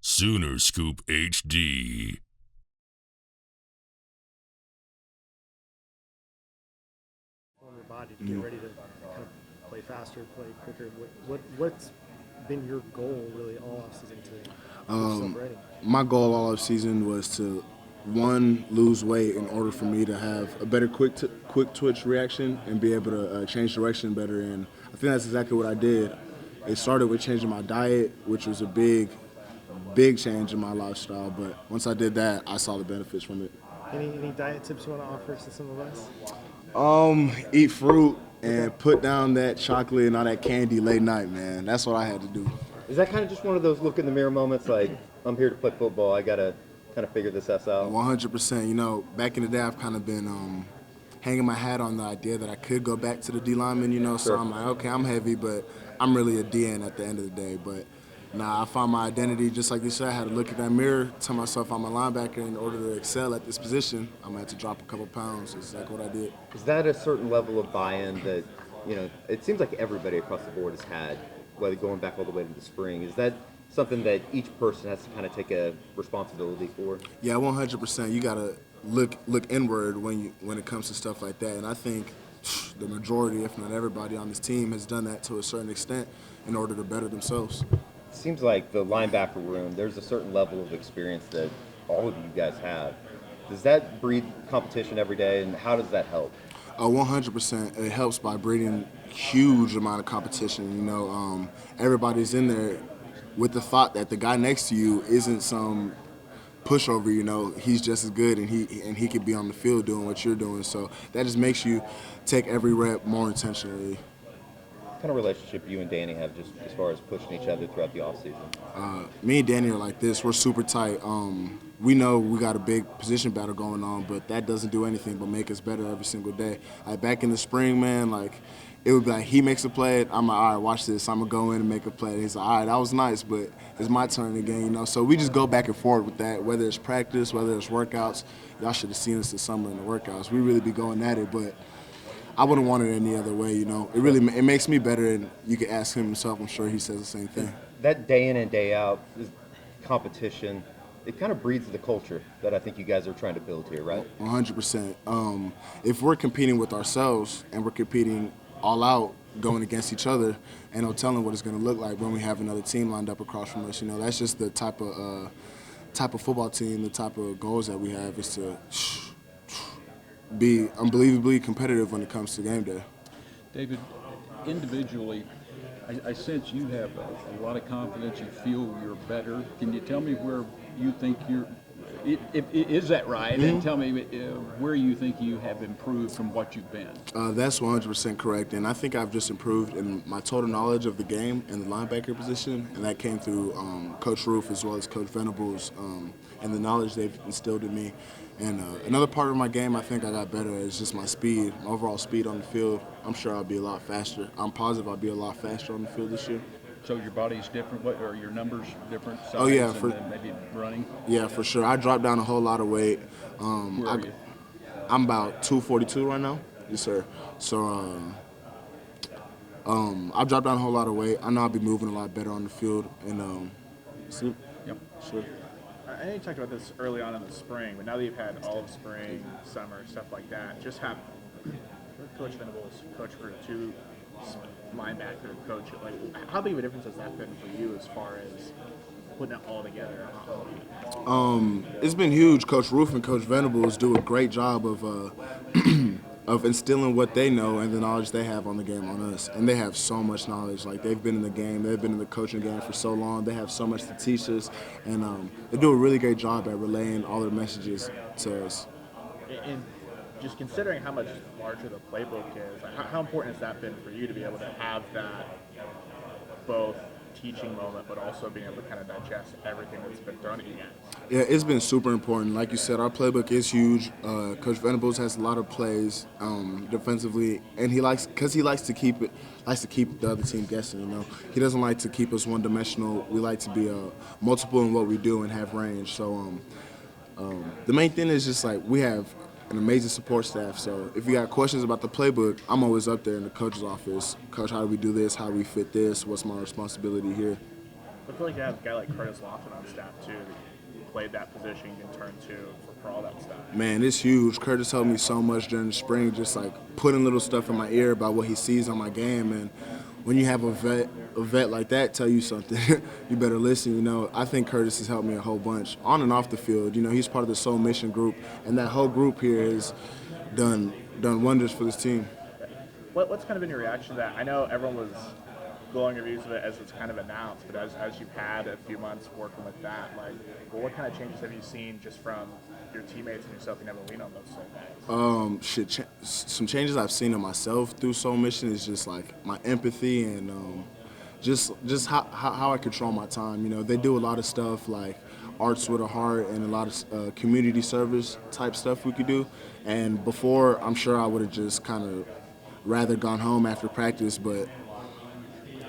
Sooner Scoop HD. On your body to get ready to kind of play faster, play quicker. What's been your goal really all offseason to get yourself ready? My goal all off season was to, one, lose weight in order for me to have a better quick twitch reaction and be able to change direction better. And I think that's exactly what I did. It started with changing my diet, which was a big change in my lifestyle. But once I did that, I saw the benefits from it. Any diet tips you want to offer to some of us? Eat fruit and put down that chocolate and all that candy late night, man. That's what I had to do. Is that kind of just one of those look in the mirror moments, like, I'm here to play football, I gotta kind of figure this out? 100%. You know, back in the day, I've kind of been hanging my hat on the idea that I could go back to the D lineman, you know, so I'm like, okay, I'm heavy, but I'm really a DN at the end of the day. But nah, I found my identity, just like you said. I had to look in that mirror, tell myself I'm a linebacker. In order to excel at this position, I'm going to have to drop a couple pounds. It's like what I did. Is that a certain level of buy-in that, you know, it seems like everybody across the board has had, whether going back all the way to the spring? Is that something that each person has to kind of take a responsibility for? Yeah, 100%. You got to look inward when it comes to stuff like that. And I think the majority, if not everybody on this team, has done that to a certain extent in order to better themselves. It seems like the linebacker room, there's a certain level of experience that all of you guys have. Does that breed competition every day, and how does that help? 100%. It helps by breeding huge amount of competition. You know, everybody's in there with the thought that the guy next to you isn't some pushover. You know, he's just as good, and he could be on the field doing what you're doing. So that just makes you take every rep more intentionally. What kind of relationship you and Danny have, just as far as pushing each other throughout the offseason? Me and Danny are like this. We're super tight. We know we got a big position battle going on, but that doesn't do anything but make us better every single day. Like back in the spring, man, like it would be like he makes a play, I'm like, all right, watch this. I'm gonna go in and make a play. He's like, all right, that was nice, but it's my turn again, you know. So we just go back and forth with that, whether it's practice, whether it's workouts. Y'all should have seen us this summer in the workouts. We really be going at it, but I wouldn't want it any other way, you know. It makes me better, and you can ask him himself. I'm sure he says the same thing. That day in and day out is competition. It kind of breeds the culture that I think you guys are trying to build here, right? 100%. If we're competing with ourselves and we're competing all out, going against each other, and no telling what it's going to look like when we have another team lined up across from us, you know, that's just the type of football team, the type of goals that we have is to be unbelievably competitive when it comes to game day. David, individually, I sense you have a lot of confidence. You feel you're better. Can you tell me where you think is that right? Mm-hmm. And tell me where you think you have improved from what you've been. That's 100% correct. And I think I've just improved in my total knowledge of the game and the linebacker position. And that came through Coach Roof as well as Coach Venables and the knowledge they've instilled in me. And another part of my game I think I got better at is just my speed, my overall speed on the field. I'm sure I'll be a lot faster. I'm positive I'll be a lot faster on the field this year. So your body's different, or your numbers different? Oh yeah, maybe running. Yeah, for sure. I dropped down a whole lot of weight. Where are you? I'm about 242 right now. Yes, sir. So I dropped down a whole lot of weight. I know I'll be moving a lot better on the field. And Yep. Sure. I know you talked about this early on in the spring, but now that you've had all of spring, summer, stuff like that, just have Coach Venables, Coach for two linebacker coach, like how big of a difference has that been for you as far as putting it all together? It's been huge. Coach Roof and Coach Venables do a great job of of instilling what they know and the knowledge they have on the game on us. And they have so much knowledge. Like, they've been in the game, they've been in the coaching game for so long. They have so much to teach us, and they do a really great job at relaying all their messages to us. And just considering how much larger the playbook is, how important has that been for you to be able to have that both teaching moment, but also being able to kind of digest everything that's been thrown at you guys? Yeah, it's been super important. Like you said, our playbook is huge. Coach Venables has a lot of plays defensively, and he likes to keep the other team guessing. You know, he doesn't like to keep us one-dimensional. We like to be multiple in what we do and have range. So the main thing is just like we have an amazing support staff. So if you got questions about the playbook, I'm always up there in the coach's office. Coach, how do we do this? How do we fit this? What's my responsibility here? I feel like you have a guy like Curtis Lofton on staff too, that played that position, you can turn to for all that stuff. Man, it's huge. Curtis helped me so much during the spring, just like putting little stuff in my ear about what he sees on my game. And when you have a vet like that tell you something, you better listen. You know, I think Curtis has helped me a whole bunch on and off the field. You know, he's part of the Soul Mission group, and that whole group here has done wonders for this team. What's kind of been your reaction to that? I know everyone was glowing reviews of it as it's kind of announced, but as you've had a few months working with that, like, well, what kind of changes have you seen just from your teammates and yourself being able to lean on those same guys? Some changes I've seen in myself through Soul Mission is just like my empathy and just how I control my time. You know, they do a lot of stuff like Arts with a Heart and a lot of community service type stuff we could do. And before, I'm sure I would have just kind of rather gone home after practice, but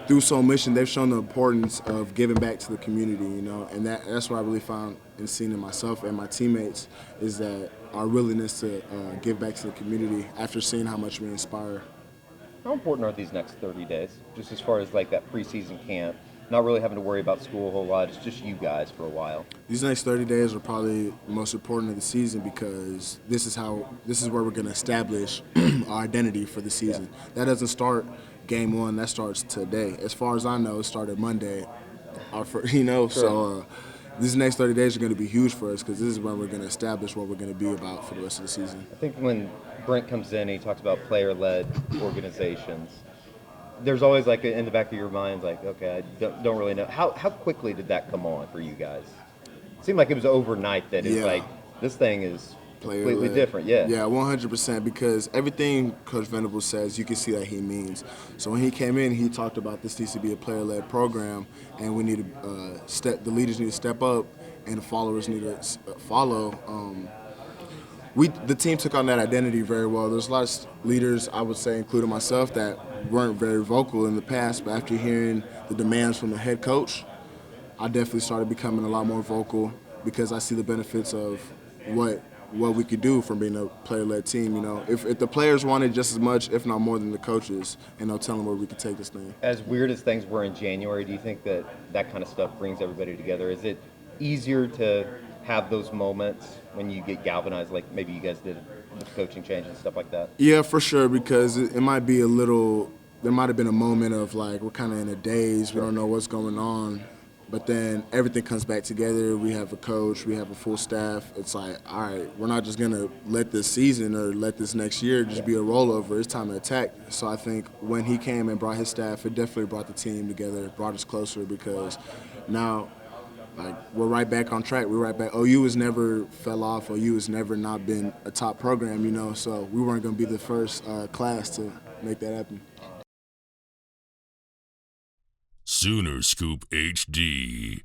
through Soul Mission, they've shown the importance of giving back to the community, you know, and that's what I really found and seen in myself and my teammates is that our willingness to give back to the community after seeing how much we inspire. How important are these next 30 days, just as far as like that preseason camp, not really having to worry about school a whole lot, it's just you guys for a while? These next 30 days are probably the most important of the season because this is where we're going to establish our identity for the season. Yeah. That doesn't start game one, that starts today. As far as I know, it started Monday. You know, sure. So these next 30 days are going to be huge for us because this is when we're going to establish what we're going to be about for the rest of the season. I think when Brent comes in and he talks about player-led organizations, there's always like in the back of your mind, like, okay, I don't really know. How quickly did that come on for you guys? It seemed like it was overnight that it's like, this thing is completely different, yeah. Yeah, 100%, because everything Coach Venable says, you can see that he means. So when he came in, he talked about this needs to be a player-led program, and we need to the leaders need to step up, and the followers need to follow. The team took on that identity very well. There's a lot of leaders, I would say, including myself, that weren't very vocal in the past, but after hearing the demands from the head coach, I definitely started becoming a lot more vocal because I see the benefits of what we could do from being a player-led team. You know, if the players wanted just as much, if not more, than the coaches, and they'll tell them where we could take this thing. As weird as things were in January, do you think that kind of stuff brings everybody together? Is it easier to have those moments when you get galvanized, like maybe you guys did with coaching change and stuff like that? Yeah, for sure, because it might be there might have been a moment of like, we're kind of in a daze, we don't know what's going on. But then everything comes back together. We have a coach. We have a full staff. It's like, all right, we're not just going to let this season or let this next year just be a rollover. It's time to attack. So I think when he came and brought his staff, it definitely brought the team together, brought us closer because now, like, we're right back on track. We're right back. OU has never fell off. OU has never not been a top program, you know, so we weren't going to be the first class to make that happen. Sooner Scoop HD.